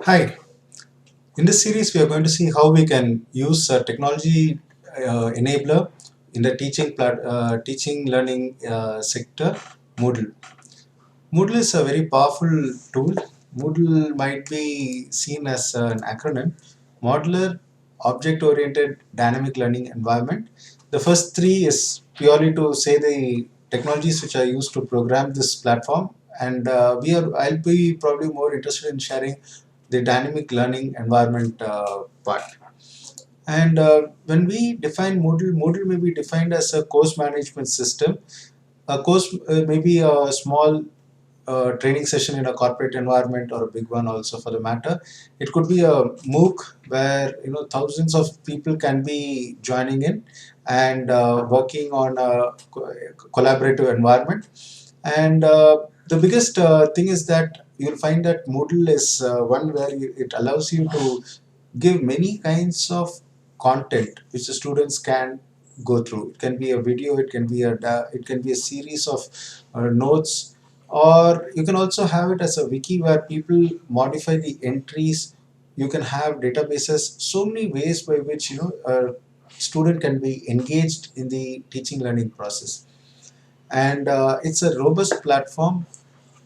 Hi, in this series we are going to see how we can use technology enabler in the teaching learning sector, Moodle. Moodle is a very powerful tool. Moodle might be seen as an acronym, Modular Object Oriented Dynamic Learning Environment. The first three is purely to say the technologies which are used to program this platform, and I'll be probably more interested in sharing the dynamic learning environment part. And when we define Moodle, Moodle may be defined as a course management system. A course may be a small training session in a corporate environment or a big one also for the matter. It could be a MOOC where thousands of people can be joining in and working on a collaborative environment. And the biggest thing is that you'll find that Moodle is one where it allows you to give many kinds of content which the students can go through. It can be a video, it can be a series of notes, or you can also have it as a wiki where people modify the entries. You can have databases, so many ways by which a student can be engaged in the teaching learning process. And it's a robust platform.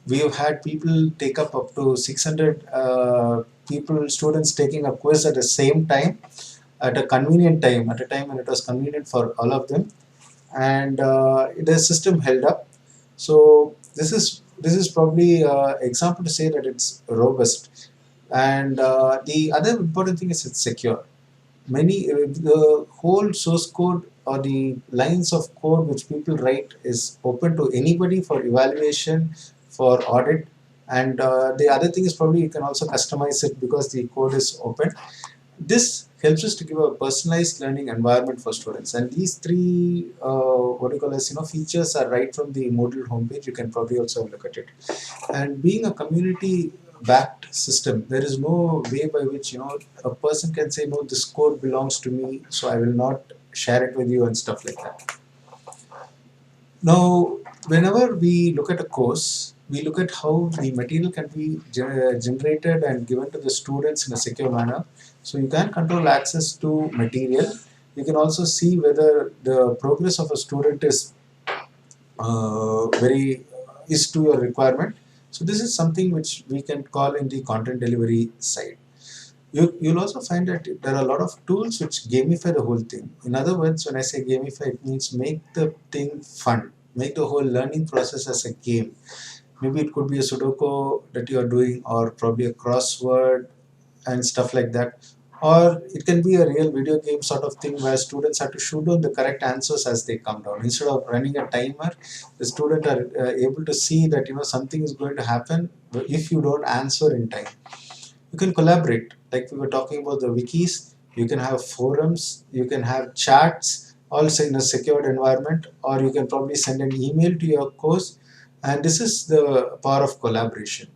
We have had people take up to 600 students taking a quiz at the same time, at a convenient time, at a time when it was convenient for all of them. And the system held up. So this is probably example to say that it's robust. And the other important thing is it's secure. The whole source code or the lines of code which people write is open to anybody for evaluation, for audit. And the other thing is probably you can also customize it because the code is open. This helps us to give a personalized learning environment for students. And these three what do you call as features are right from the Moodle homepage. You can probably also look at it. And being a community backed system, there is no way by which a person can say, no, this code belongs to me, so I will not share it with you and stuff like that. Now, whenever we look at a course, we look at how the material can be generated and given to the students in a secure manner. So you can control access to material. You can also see whether the progress of a student very is to your requirement. So this is something which we can call in the content delivery side. You'll also find that there are a lot of tools which gamify the whole thing. In other words, when I say gamify, it means make the thing fun, make the whole learning process as a game. Maybe it could be a Sudoku that you are doing, or probably a crossword and stuff like that. Or it can be a real video game sort of thing where students have to shoot down the correct answers as they come down. Instead of running a timer, the student are able to see that something is going to happen if you don't answer in time. You can collaborate, like we were talking about the wikis. You can have forums, you can have chats, also in a secured environment, or you can probably send an email to your course. And this is the power of collaboration.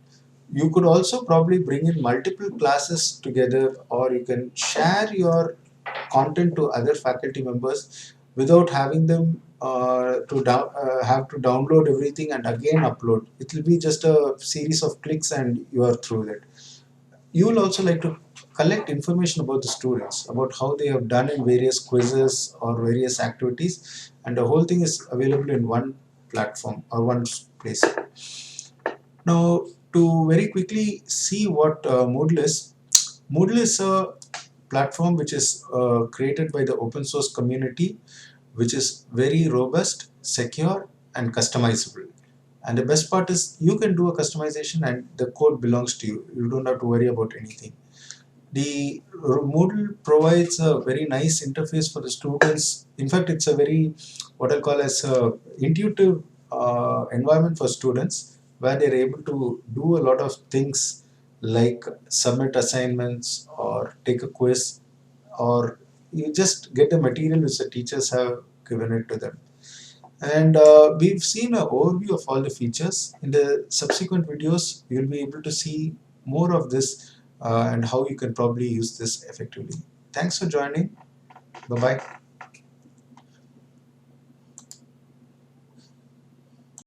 You could also probably bring in multiple classes together, or you can share your content to other faculty members without having them have to download everything and again upload. It will be just a series of clicks and you are through it. You will also like to collect information about the students, about how they have done in various quizzes or various activities, and the whole thing is available in one platform or one place. Now, to very quickly see what Moodle is a platform which is created by the open source community, which is very robust, secure, and customizable. And the best part is you can do a customization and the code belongs to you. You don't have to worry about anything. The Moodle provides a very nice interface for the students. In fact, it's a very, what I call as a intuitive environment for students, where they're able to do a lot of things like submit assignments or take a quiz, or you just get the material which the teachers have given it to them. And we've seen an overview of all the features. In the subsequent videos, you'll be able to see more of this and how you can probably use this effectively. Thanks for joining. Bye-bye.